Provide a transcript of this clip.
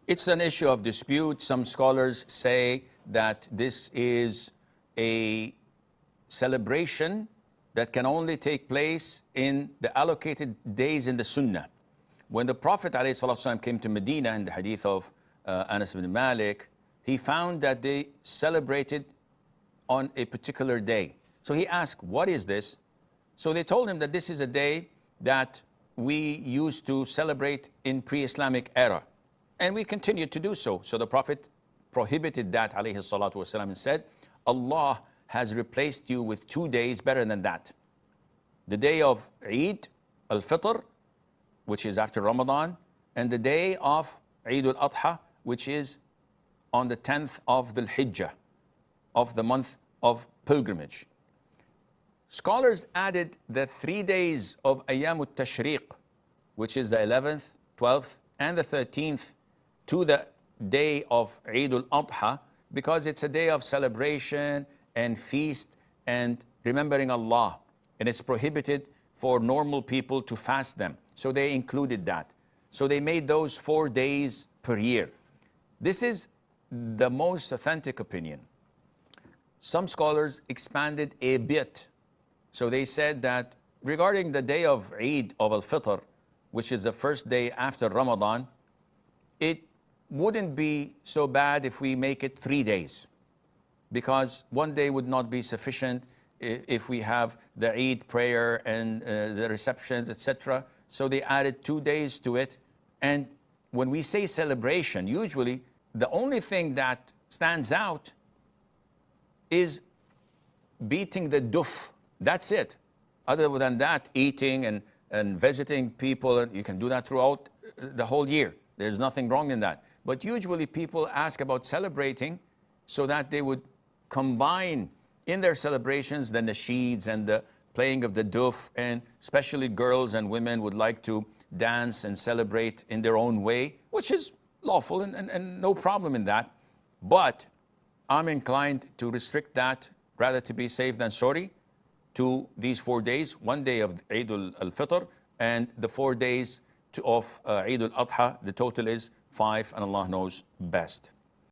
It's an issue of dispute. Some scholars say that this is a celebration that can only take place in the allocated days in the sunnah. When the Prophet ﷺ came to Medina, in the hadith of Anas ibn Malik, he found that they celebrated on a particular day. So he asked, what is this? So they told him that this is a day that we used to celebrate in pre-Islamic era. And we continue to do so. So the Prophet prohibited that, alayhi salatu wasalam, and said, Allah has replaced you with 2 days better than that. The day of Eid al-Fitr, which is after Ramadan, and the day of Eid al-Adha, which is on the 10th of the Hijjah, of the month of pilgrimage. Scholars added the 3 days of Ayyam al-Tashriq, which is the 11th, 12th, and the 13th, to the day of Eid al-Adha, because it's a day of celebration and feast and remembering Allah. And it's prohibited for normal people to fast them. So they included that. So they made those 4 days per year. This is the most authentic opinion. Some scholars expanded a bit. So they said that regarding the day of Eid of al-Fitr, which is the first day after Ramadan, it wouldn't be so bad if we make it 3 days, because 1 day would not be sufficient if we have the Eid prayer and the receptions, etc. So they added 2 days to it. And when we say celebration, usually the only thing that stands out is beating the duf. That's it. Other than that, eating and visiting people, and you can do that throughout the whole year. There's nothing wrong in that. But usually people ask about celebrating so that they would combine in their celebrations the nasheeds and the playing of the duf, and especially girls and women would like to dance and celebrate in their own way, which is lawful and no problem in that. But I'm inclined to restrict that, rather to be safe than sorry, to these 4 days, 1 day of Eid al-Fitr and the 4 days of Eid al-Adha. The total is 5, and Allah knows best.